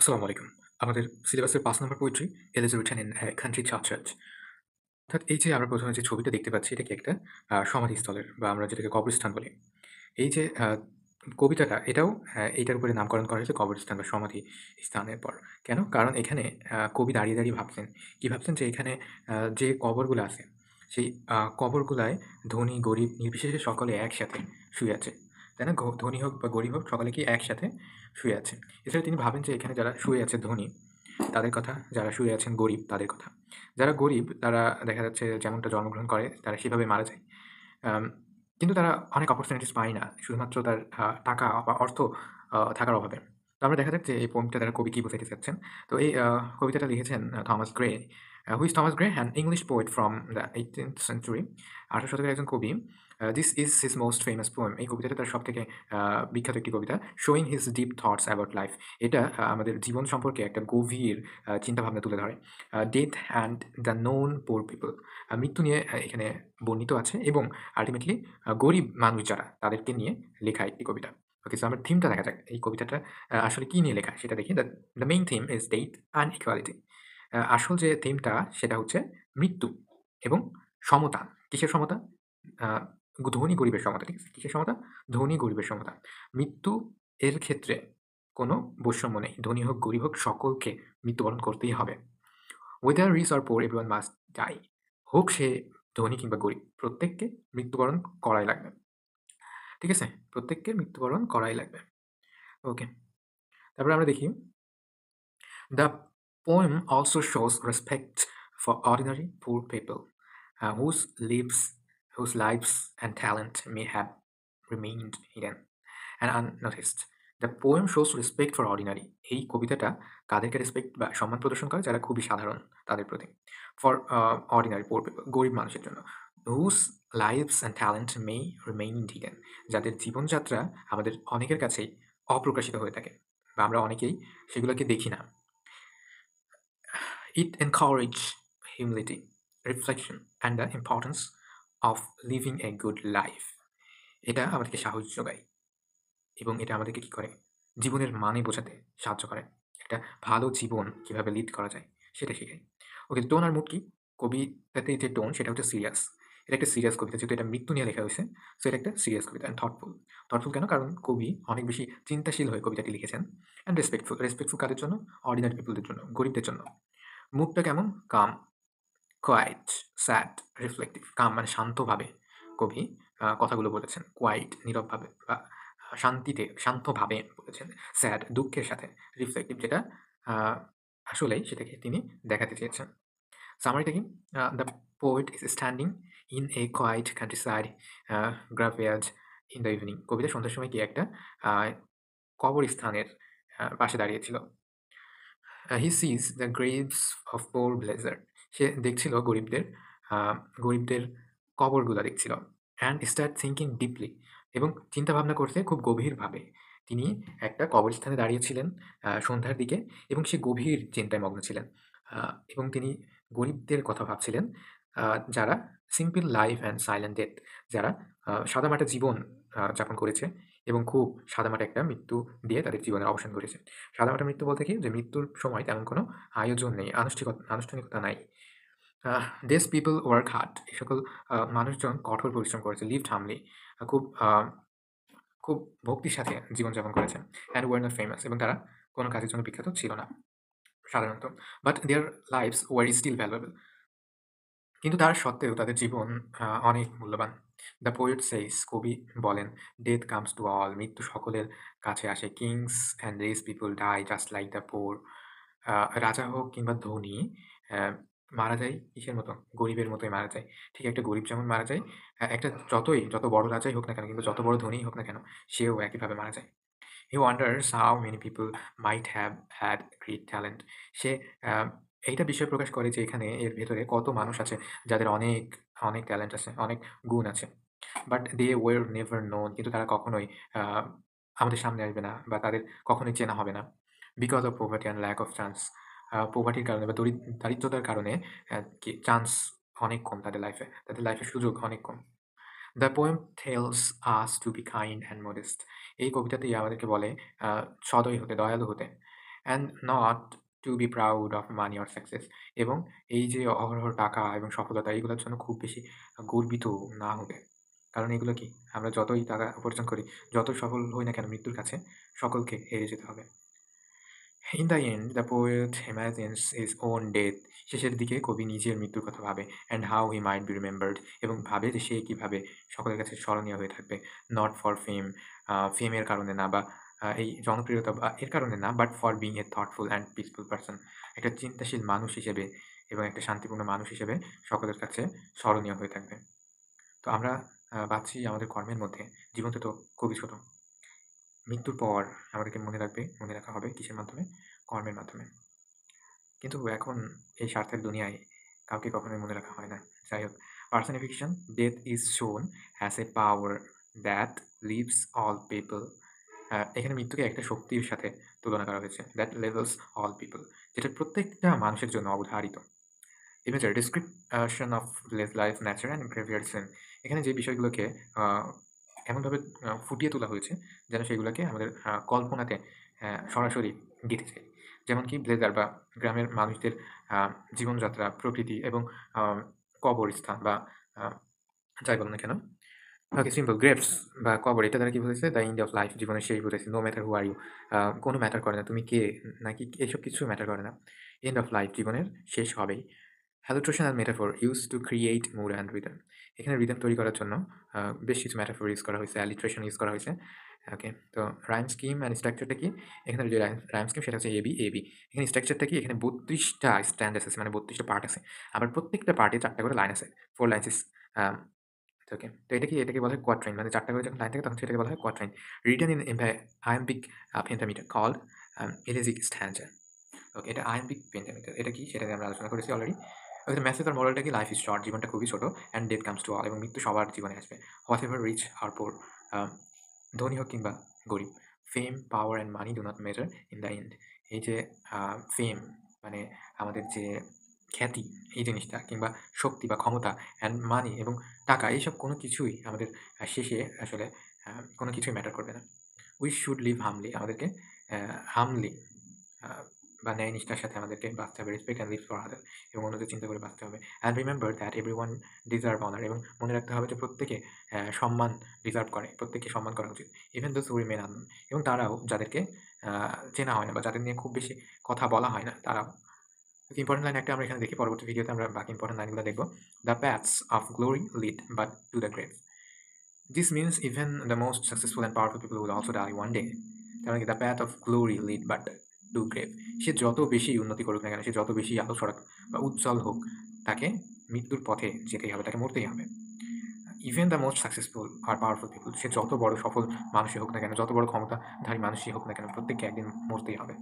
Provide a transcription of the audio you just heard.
আসসালামু আলাইকুম। আমাদের সিলেবাসের ৫ নম্বর poetry "It is written in a country church" অর্থাৎ এই যে আমরা ১ম এ যে ছবিটা দেখতে পাচ্ছি এটা কি একটা সমাধিস্থলের বা আমরা যেটাকে কবরস্থান বলি। এই যে কবিতাটা এটাও এইটার উপরে নামকরণ করা হয়েছে কবরস্থান বা সমাধি স্থানের পর। কেন? কারণ এখানে কবি দাঁড়িয়ে, দাঁড়িয়ে ভাবছেন। কি ভাবছেন? যে এখানে যে কবরগুলো আছে সেই কবরগুলায় ধনী, গরিব নির্বিশেষে সকলে একসাথে শুয়ে আছে। তাই না? ধনী হোক বা গরিব হোক সকলে কি একসাথে শুয়ে আছে। এছাড়া তিনি ভাবেন যে এখানে যারা শুয়ে আছে ধনী তাদের কথা, যারা শুয়ে আছেন গরিব তাদের কথা। যারা গরিব তারা দেখা যাচ্ছে যেমনটা জন্মগ্রহণ করে তারা সেভাবে মারা যায়। আম কিন্তু তারা অনেক অপরচুনিটিস পায় না। শুধুমাত্র তার টাকা বা অর্থ থাকার অভাবে। তো আমরা দেখা যাক যে এই পোয়েমটা দ্বারা কবি কি বোঝাতে চাচ্ছেন। তো এই কবিতাটা লিখেছেন Thomas Gray. Who is Thomas Gray? An English poet from the 18th century. ১৮ শতকের একজন কবি। This is his most famous poem. এই কবিতাটা তার সবথেকে বিখ্যাত একটি কবিতা। Showing his deep thoughts about life. এটা আমাদের জীবন সম্পর্কে একটা গভীর চিন্তাভাবনা তুলে ধরে। Death and the known poor people. মৃত্যু নিয়ে এখানে বর্ণিত আছে এবং আল্টিমেটলি গরিব মানুষ যারা তাদেরকে নিয়ে লেখা একটি কবিতা। ওকে, সো আমরা থিমটা দেখা যাক। এই কবিতাটা আসলে কি নিয়ে লেখা সেটা দেখি। The main theme is death and equality. আসল যে থিমটা সেটা হচ্ছে মৃত্যু এবং সমতা। কিসের সমতা? আ ধনী গরিবের সমতা, ঠিক আছে? কিসের সমতা? ধনী গরিবের সমতা। মৃত্যু এর ক্ষেত্রে কোনো বৈষম্য নেই। ধনী হোক, গরিব হোক সকলকে মৃত্যুবরণ করতেই হবে। whether rich or poor everyone must die. হোক সে ধনী কিংবা গরিব, প্রত্যেককে মৃত্যুবরণ করাই লাগবে। ঠিক আছে? প্রত্যেককে মৃত্যুবরণ করাই লাগবে। ওকে। তারপরে আমরা দেখি the poem also shows respect for ordinary poor people whose lives and talent may have remained hidden and unnoticed. The poem shows respect for ordinary. এই কবিতাটা কাদেরকে রেসপেক্ট বা সম্মান প্রদর্শন করে? যারা খুবই সাধারণ তাদের প্রতি। ফর ordinary poor people, গরিব মানুষের জন্য। whose lives and talent may remain hidden, যাদের জীবনযাত্রা আমাদের অনেকের কাছেই অপ্রকাশিত হয়ে থাকে বা আমরা অনেকেই সেগুলোকে দেখি না। It encourages humility, reflection, and the importance of living a good life. এটা আমাদেরকে সাহস যোগায় এবং এটা আমাদেরকে কি করে? জীবনের মানে বোঝাতে সাহায্য করে। একটা ভালো জীবন কিভাবে লিড করা যায় সেটা শেখায়। ওকে, টোন আর মুড কি? কবিতাতে যে টোন সেটা হচ্ছে সিরিয়াস। এটা একটা সিরিয়াস কবিতা যেহেতু এটা মৃত্যু নিয়ে লেখা হয়েছে। সো এটা একটা সিরিয়াস কবিতা অ্যান্ড থটফুল। থটফুল কেন? কারণ কবি অনেক বেশি চিন্তাশীল হয়ে কবিতাটি লিখেছেন। And respectful. রেসপেক্টফুল কাদের জন্য? অর্ডিনারি পিপলদের জন্য, গরিবদের জন্য। মুডটা কেমন? কাম, কোয়াইট, স্যাড, রিফ্লেক্টিভ। কাম মানে শান্তভাবে কবি কথাগুলো বলেছেন। কোয়াইট নীরবভাবে বা শান্তভাবে বলেছেন। স্যাড দুঃখের সাথে। রিফ্লেক্টিভ যেটা আ আসলেই সেটাকে তিনি দেখাতে চেয়েছেন। সামারিটা কি? The poet is standing in a quiet countryside graveyard in the evening. কবিতা সন্ধ্যার সময় কি একটা আ কবরস্থানের পাশে দাঁড়িয়েছিল। He sees the graves of poor villagers. সে দেখছিল আ গরিবদের কবরগুলা দেখছিল। অ্যান্ড স্টার্ট থিংকিং ডিপলি এবং চিন্তাভাবনা করতে খুব গভীরভাবে। তিনি একটা কবরস্থানে দাঁড়িয়েছিলেন সন্ধ্যার দিকে এবং সে গভীর চিন্তায় মগ্ন ছিলেন। আ এবং তিনি গরিবদের কথা ভাবছিলেন আ যারা simple life and silent death, যারা সাদামাটা জীবন যাপন করেছে এবং খুব সাদামাটা একটা মৃত্যু দিয়ে তাদের জীবনের অবসান ঘটেছে। সাদামাটা মৃত্যু বলতে কি? যে মৃত্যুর সময় তেমন কোনো আয়োজন নেই, আনুষ্ঠানিকতা নাই। these people work hard. এই সকল মানুষজন কঠোর পরিশ্রম করেছে, lived humbly, খুব খুব ভক্তির সাথে জীবনযাপন করেছেন। and were not famous, এবং তারা কোনো কাজের জন্য বিখ্যাত ছিল না সাধারণত। but their lives were still valuable. কিন্তু তার সত্ত্বেও তাদের জীবন অনেক মূল্যবান। দ্য পোয়েট সেইস, কবি বলেন, ডেথ কামস টু অল, মৃত্যু সকলের কাছে আসে। Kings and rich people die just like the poor. রাজা হোক কিংবা ধনী মারা যায় কিসের মতো? গরিবের মতোই মারা যায়। ঠিক একটা গরিব যেমন মারা যায়, একটা যত বড় রাজাই হোক না কেন কিংবা যত বড় ধনীই হোক না কেন, সেও একইভাবে মারা যায়। He wonders how many people might have had great talent. সে আ এইটা বিস্ময় প্রকাশ করে যে এখানে এর ভেতরে কত মানুষ আছে যাদের অনেক, অনেক ট্যালেন্ট আছে, অনেক গুণ আছে। But they were never known, কিন্তু তারা কখনোই আ আমাদের সামনে আসবে না বা তাদের কখনোই চেনা হবে না। Because of poverty and lack of chance. পভার্টির কারণে বা দারিদ্রতার কারণে কি চান্স অনেক কম তাদের লাইফে। তাদের লাইফে সুযোগ অনেক কম। The poem tells us to be kind and modest. এই কবিতাতেই আমাদেরকে বলে সদয় হতে, দয়ালু হতে and not to be proud of money or success, এবং এই যে অহরহ টাকা এবং সফলতা এগুলোর জন্য খুব বেশি গর্বিত না হবে। কারণ এগুলো কি, আমরা যতই টাকা উপার্জন করি, যতই সফল হই না কেন, মৃত্যুর কাছে সকলকে হেরে যেতে হবে। In the and the poet ইমাজিনস his own death, শেষের দিকে কবি নিজের মৃত্যুর কথা ভাবে, and how he might be remembered, এবং ভাবে যে সে কীভাবে সকলের কাছে স্মরণীয় হয়ে থাকবে। নট ফর ফেম, ফেমের কারণে না, বা এই জনপ্রিয়তা বা এর কারণে না, but for being a thoughtful and peaceful person, একটা চিন্তাশীল মানুষ হিসেবে এবং একটা শান্তিপূর্ণ মানুষ হিসেবে সকলের কাছে স্মরণীয় হয়ে থাকবে। তো আমরা বাঁচি আমাদের কর্মের মধ্যে, জীবনটা তো খুবই ছোট। মৃত্যুর পর আমাদেরকে মনে রাখা হবে কিসের মাধ্যমে? কর্মের মাধ্যমে। কিন্তু এখন এই স্বার্থের দুনিয়ায় কাউকে কখনোই মনে রাখা হয় না। যাই হোক, পার্সনিফিকেশন, ডেথ ইজ শোন as a power that lives all people. এখানে মৃত্যুকে একটা শক্তির সাথে তুলনা করা হয়েছে, দ্যাট লেভেলস অল পিপল, যেটা প্রত্যেকটা মানুষের জন্য অবধারিত। Imagery description of life, nature and graveyard scene, এখানে যে বিষয়গুলোকে এমনভাবে ফুটিয়ে তোলা হয়েছে যেন সেগুলোকে আমাদের কল্পনাতে সরাসরি গেঁথে যায়। যেমন কি ব্লেজার বা গ্রামের মানুষদের জীবনযাত্রা, প্রকৃতি এবং কবরস্থান বা যাই বলো না কেন। ওকে, সিম্পল। গ্রেভস বা কবর, এটা দ্বারা কি বোঝাচ্ছে? দ্য এন্ড অফ লাইফ, জীবনের শেষ বোঝাচ্ছে। No matter who are you, কোনো ম্যাটার করে না তুমি কে নাকি এসব কিছু ম্যাটার করে না। এন্ড অফ লাইফ, জীবনের শেষ হবেই। হ্যালোট্রোশন আর metaphor use to create mood and rhythm, এখানে রিদম তৈরি করার জন্য বেশ কিছু মেটাফোর ইউজ করা হয়েছে, অ্যালিট্রেশন ইউজ করা হয়েছে। ওকে, তো রাইম স্কিম অ্যান্ড স্ট্রাকচারটা কি? এখানে যে রাইম স্কিম সেটা হচ্ছে এবি এবি। এখানে স্ট্রাকচারটা কি? এখানে 32টা স্ট্যান্ড আছে, মানে 32টা পার্ট আছে। আবার প্রত্যেকটা পার্টে 4টা করে লাইন আছে, 4 লাইনস ইস ওকে। তো এটা কি, এটাকে বলা হয় কোয়াট্রাইন, মানে 4টা করে যখন লাইন থাকে তখন সেটাকে বলা হয় quatrain. Written in iambic pentameter called elegiac stanza. Okay, এটা আয়াম্বিক পেন্টামিটার, এটা কি সেটা নিয়ে আমরা আলোচনা করেছি অলরেডি। ওকে, মেসেজ আর মোরালটা কি? লাইফ ইজ শর্ট, জীবনটা খুবই ছোট, and death comes to all, এবং মৃত্যু সবার জীবনে আসবে। হোয়াট এভার রিচ আর পোর, ধনী হোক কিংবা গরিব, fame, power and money do not measure in the end. এই যে ফেম মানে আমাদের যে খ্যাতি, এই জিনিসটা, কিংবা শক্তি বা ক্ষমতা, অ্যান্ড মানি এবং টাকা, এইসব কোনো কিছুই আমাদের শেষে আসলে কোনো কিছুই ম্যাটার করবে না। উই শুড লিভ হামলি, আমাদেরকে হামলি বা ন্যায় নিষ্ঠার সাথে আমাদেরকে বাঁচতে হবে। Respect and live for other, এবং অন্যদের চিন্তা করে বাঁচতে হবে। And remember that everyone deserve honour, এবং মনে রাখতে হবে যে প্রত্যেকে সম্মান ডিজার্ভ করে, প্রত্যেককে সম্মান করা উচিত। Even those who remain unknown, এবং তারাও যাদেরকে চেনা হয় না বা যাদের নিয়ে খুব বেশি কথা বলা হয় না, তারাও। ইম্পর্টেন্ট লাইন একটা আমরা এখানে দেখি, পরবর্তী ভিডিওতে আমরা বাকি ইম্পর্টেন্ট লাইনগুলো দেখবো। The paths of glory lead but to the grave, this means even the most successful and powerful people will also die one day. তার মানে কি, the path of glory lead but to grave, সে যত বেশি উন্নতি করুক না কেন, সে যত বেশি আলো ছড়াক বা উজ্জ্বল হোক, তাকে মৃত্যুর পথে যেতেই হবে, তাকে মরতেই হবে। ইভেন দ্য মোস্ট সাকসেসফুল আর পাওয়ারফুল পিপল, সে যত বড় সফল মানুষই হোক না কেন, যত বড় ক্ষমতাধারী মানুষই হোক না কেন, প্রত্যেককে একদিন মরতেই হবে।